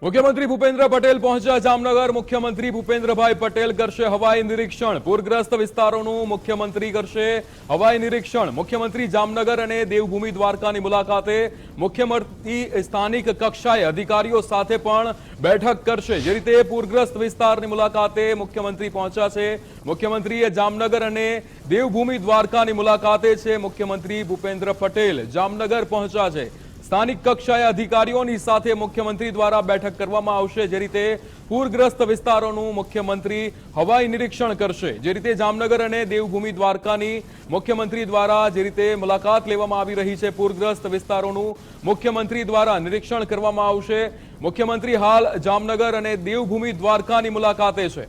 मुख्यमंत्री भूपेन्द्र पटेल पहुंचा जामनगर। मुख्यमंत्री भूपेन्द्रभाई पटेल करशे हवाई निरीक्षण। पूरग्रस्त विस्तारोનું मुख्यमंत्री करशे हवाई निरीक्षण। मुख्यमंत्री जामनगर અને દેવભૂમિ દ્વારકાની મુલાકાતે મુખ્યમંત્રી સ્થાનિક કક્ષાએ અધિકારીઓ સાથે પણ બેઠક કરશે। જે રીતે પૂરગ્રસ્ત વિસ્તારની મુલાકાતે મુખ્યમંત્રી પહોંચ્યા છે। મુખ્યમંત્રીએ જામનગર અને દેવભૂમિ દ્વારકાની મુલાકાતે છે। મુખ્યમંત્રી ભૂપેન્દ્ર પટેલ જામનગર પહોંચ્યા છે। સ્થાનિક કક્ષાએ અધિકારીઓની સાથે મુખ્યમંત્રી દ્વારા બેઠક કરવામાં આવશે। જે રીતે પૂરગ્રસ્ત વિસ્તારોનું મુખ્યમંત્રી હવાઈ નિરીક્ષણ કરશે। જે રીતે જામનગર અને દેવભૂમિ દ્વારકાની મુખ્યમંત્રી દ્વારા જે રીતે મુલાકાત લેવામાં આવી રહી છે, પૂરગ્રસ્ત વિસ્તારોનું મુખ્યમંત્રી દ્વારા નિરીક્ષણ કરવામાં આવશે। મુખ્યમંત્રી હાલ જામનગર અને દેવભૂમિ દ્વારકાની મુલાકાતે છે।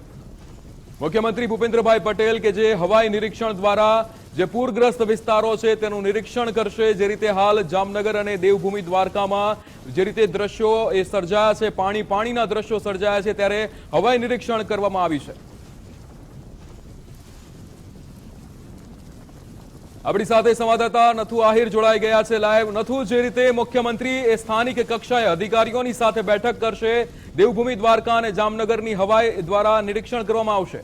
मुख्यमंत्री भूपेन्द्रभाई पटेल के जे हवाई निरीक्षण द्वारा जे पूरग्रस्त विस्तारों छे तेनुं निरीक्षण करशे। जे रीते हाल जामनगर अने देवभूमि द्वारकामां जे रीते दृश्यो ए सर्जाया छे, पाणीना दृश्यो सर्जाया छे, त्यारे हवाई निरीक्षण करवामां आवी छे। अपनी साथे संवाददाता नथु आहिर जोड़ाई गया है लाइव। नथु, जे रीते मुख्यमंत्री ए स्थानिक कक्षाए अधिकारीओनी साथे बैठक करशे, देवभूमि द्वारका अने जामनगरनी हवाई द्वारा निरीक्षण करवामां आवशे।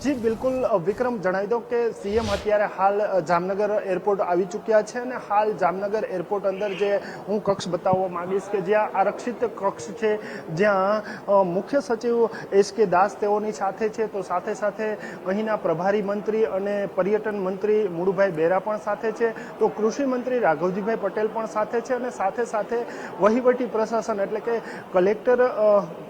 जी बिल्कुल विक्रम, जणावी दो कि सीएम अत्यारे हाल जामनगर एरपोर्ट आवी चूक्या छे अने हाल जामनगर एरपोर्ट अंदर जे हूँ कक्ष बताववा मांगीश के ज्यां आरक्षित कक्ष छे, ज्यां मुख्य सचिव एस.के. दास तेओनी साथे छे, तो साथे साथे अहींना प्रभारी मंत्री अने पर्यटन मंत्री मुळुभाई बेरा पण साथे छे, तो कृषि मंत्री राघवजीभाई पटेल पण साथे छे अने साथे साथे वहीवटी प्रशासन एटले के कलेक्टर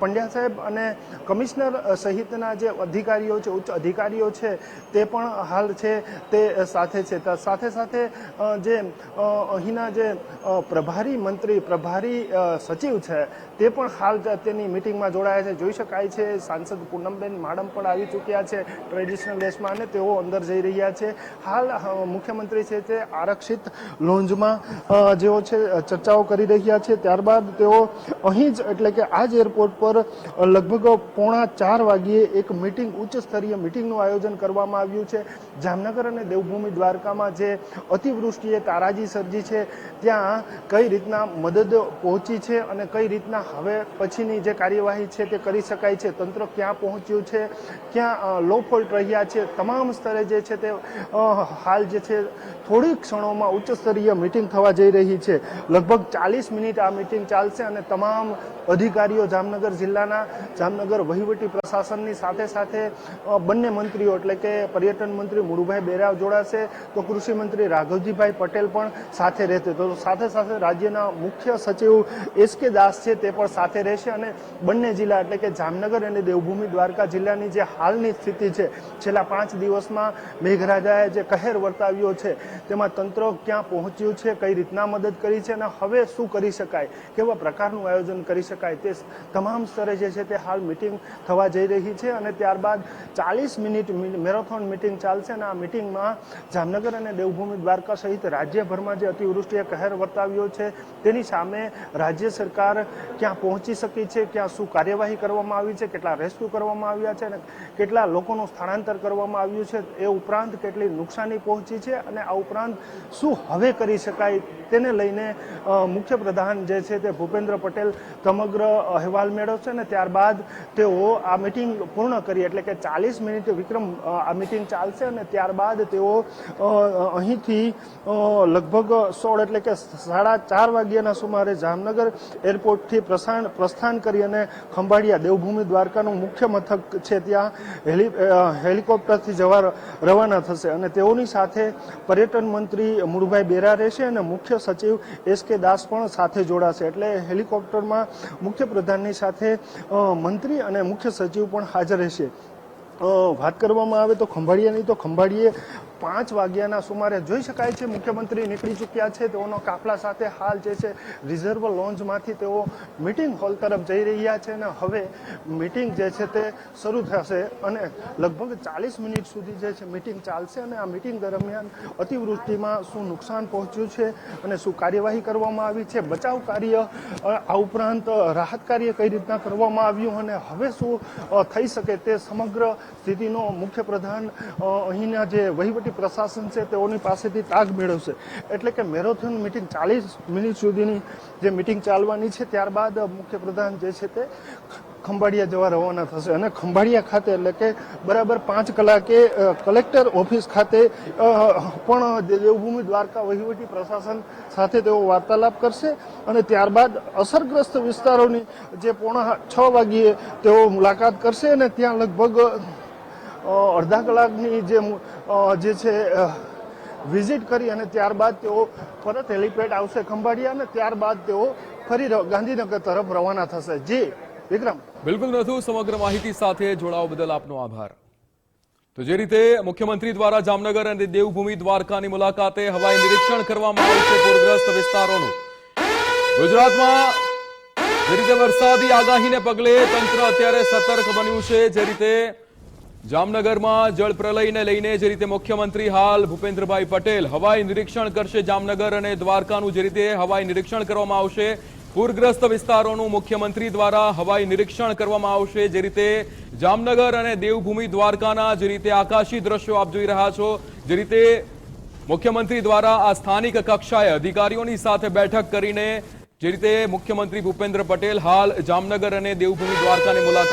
पंड्या साहेब अने कमिश्नर सहितना जे अधिकारीओ छे, उच्च अधिकारीओ छे, ते पण हाल छे ते साथे छे। साथे साथे जे अहींना जे प्रभारी मंत्री प्रभारी सचिव छे ते पण हाल तेनी मीटिंगमां जोडाया छे। जोई शकाय छे सांसद पूनमबेन माडम पण आवी चूक्या छे ट्रेडिशनल ड्रेसमां अने तेओ अंदर जई रह्या छे। हाल मुख्यमंत्री छे ते आरक्षित लोन्जमां जेओ छे चर्चाओ करी रह्या छे। त्यारबाद तेओ અહીં જ એટલે કે આ જ એરપોર્ટ પર લગભગ 3:45 વાગ્યે એક મીટિંગ ઉચ્ચ स्तरीय मीटिंगનું આયોજન કરવામાં આવ્યું છે। જામનગર અને દેવભૂમિ દ્વારકામાં જે અતિવૃષ્ટિએ તારાજી સર્જી છે, ત્યાં કઈ રીતના મદદ પહોંચી છે અને કઈ રીતના હવે પછીની જે કાર્યવાહી છે તે કરી શકાય છે, તંત્ર ક્યાં પહોંચ્યું છે, ક્યાં લો ફોલ્ટ રહ્યા છે, તમામ સ્તરે જે છે તે હાલ જે છે થોડી ક્ષણોમાં ઉચ્ચ સ્તરીય મીટિંગ થવા જઈ રહી છે। લગભગ 40 મિનિટ આ મીટિંગ ચાલશે અને તમામ અધિકારીઓ જામનગર જિલ્લાના જામનગર વહીવટી પ્રશાસનની સાથે સાથે બંને મંત્રીઓ એટલે કે પર્યટન મંત્રી મુળુભાઈ બેરા જોડાશે, તો કૃષિ મંત્રી રાઘવજીભાઈ પટેલ પણ સાથે રહેશે, તો સાથે સાથે રાજ્યના મુખ્ય સચિવ એસ.કે. દાસ છે તે પણ સાથે રહેશે અને બંને જિલ્લા એટલે કે જામનગર અને દેવભૂમિ દ્વારકા જિલ્લાની જે હાલની સ્થિતિ છે, છેલ્લા 5 દિવસમાં મેઘરાજાએ જે કહેર વર્તાવ્યો છે તેમાં તંત્ર ક્યાં પહોંચ્યું છે, કઈ રીતના મદદ કરી છે અને હવે શું કરી શકાય, કેવા પ્રકારનું આયોજન કરી શકાય, તે તમામ સ્તરે જે છે તે હાલ મીટિંગ થવા જઈ રહી છે। અને ત્યારબાદ 40 મિનિટ મેરેથોન મીટિંગ ચાલશે અને આ મીટિંગમાં જામનગર અને દેવભૂમિ દ્વારકા સહિત રાજ્યભરમાં જે અતિવૃષ્ટિએ કહેર વર્તાવ્યો છે તેની સામે રાજ્ય સરકાર ક્યાં પહોંચી શકી છે, ક્યાં શું કાર્યવાહી કરવામાં આવી છે, કેટલા રેસ્ક્યુ કરવામાં આવ્યા છે અને કેટલા લોકોનું સ્થળાંતર કરવામાં આવ્યું છે, એ ઉપરાંત કેટલી નુકસાની પહોંચી છે અને આ ઉપરાંત શું હવે કરી શકાય તેને લઈને મુખ્યપ્રધાન જે છે તે ભૂપેન્દ્ર પટેલ સમગ્ર અહેવાલ મેળવશે અને ત્યારબાદ તેઓ આ મીટિંગ પૂર્ણ કરી એટલે કે 40 મિનિટ વિક્રમ આ મીટિંગ ચાલશે અને ત્યારબાદ તેઓ અહીંથી લગભગ 16 એટલે કે 4:30 વાગ્યાના સુમારે જામનગર એરપોર્ટથી પ્રસ્થાન કરી અને ખંભાળિયા દેવભૂમિ દ્વારકાનું મુખ્ય મથક છે ત્યાં હેલિકોપ્ટરથી જવા રવાના થશે અને તેઓની સાથે પર્યટન મંત્રી મુળુભાઈ બેરા રહેશે અને મુખ્ય સચિવ એસ.કે. દાસ પણ સાથે જોડાશે। એટલે હેલિકોપ્ટરમાં મુખ્ય પ્રધાનની સાથે મંત્રી અને મુખ્ય સચિવ પણ હાજર રહેશે। વાત કરવામાં આવે તો ખંભાળિયાની, તો ખંભાળીએ 5 વાગ્યાના સુમારે જોઈ શકાય છે મુખ્યમંત્રી નીકળી ચૂક્યા છે, તેઓનો કાફલા સાથે હાલ જે છે રિઝર્વ લોન્જમાંથી તેઓ મીટિંગ હોલ તરફ જઈ રહ્યા છે અને હવે મીટિંગ જે છે તે શરૂ થશે અને લગભગ 40 મિનિટ સુધી જે છે મીટિંગ ચાલશે અને આ મીટિંગ દરમિયાન અતિવૃષ્ટિમાં શું નુકસાન પહોંચ્યું છે અને શું કાર્યવાહી કરવામાં આવી છે, બચાવ કાર્ય, આ ઉપરાંત રાહત કાર્ય કઈ રીતના કરવામાં આવ્યું અને હવે શું થઈ શકે તે સમગ્ર સ્થિતિનો મુખ્યપ્રધાન અહીંના જે વહીવટી વહીવટી પ્રશાસન છે તેઓની પાસેથી તાગ મેળવશે. એટલે કે મેરેથોન મિટિંગ 40 મિનિટ સુધીની જે મિટિંગ ચાલવાની છે, ત્યારબાદ મુખ્યપ્રધાન જે છે તે ખંભાળિયા જવા રવાના થશે અને ખંભાળિયા ખાતે એટલે કે બરાબર 5 કલાકે કલેક્ટર ઓફિસ ખાતે પણ દેવભૂમિ દ્વારકા વહીવટી પ્રશાસન સાથે તેઓ વાર્તાલાપ કરશે અને ત્યારબાદ અસરગ્રસ્ત વિસ્તારોની જે 5:45 વાગ્યે તેઓ મુલાકાત કરશે અને ત્યાં લગભગ અડધા કલાકની જે છે વિઝિટ કરી અને ત્યારબાદ તેઓ પરત હેલિપેડ આવશે ખંભાળિયા અને ત્યારબાદ તેઓ ફરી ગાંધીનગર તરફ રવાના થશે. જી વિક્રમ. બિલકુલ નથુ, સમગ્ર માહિતી સાથે જોડાવા બદલ આપનો આભાર. તો જે રીતે મુખ્યમંત્રી દ્વારા જામનગર અને દેવભૂમિ દ્વારકાની મુલાકાતે હવાઈ નિરીક્ષણ કરવામાં આવ્યું છે પૂરગ્રસ્ત વિસ્તારોનું. ગુજરાતમાં જે રીતે વરસાદી આગાહીને પગલે તંત્ર અત્યારે સતર્ક બન્યું છે. જે રીતે જામનગરમાં જળ પ્રલયને લઈને જે રીતે મુખ્યમંત્રી હાલ ભૂપેન્દ્રભાઈ પટેલ હવાઈ નિરીક્ષણ કરશે જામનગર અને દ્વારકાનું, જે રીતે હવાઈ નિરીક્ષણ કરવામાં આવશે. પૂરગ્રસ્ત વિસ્તારોનું મુખ્યમંત્રી દ્વારા હવાઈ નિરીક્ષણ કરવામાં આવશે. જે રીતે જામનગર અને દેવભૂમિ દ્વારકાના જે રીતે આકાશી દ્રશ્યો આપ જોઈ રહ્યા છો, જે રીતે મુખ્યમંત્રી દ્વારા આ સ્થાનિક કક્ષાએ અધિકારીઓની સાથે બેઠક કરીને જે રીતે મુખ્યમંત્રી ભૂપેન્દ્ર પટેલ હાલ જામનગર અને દેવભૂમિ દ્વારકાની મુલાકાત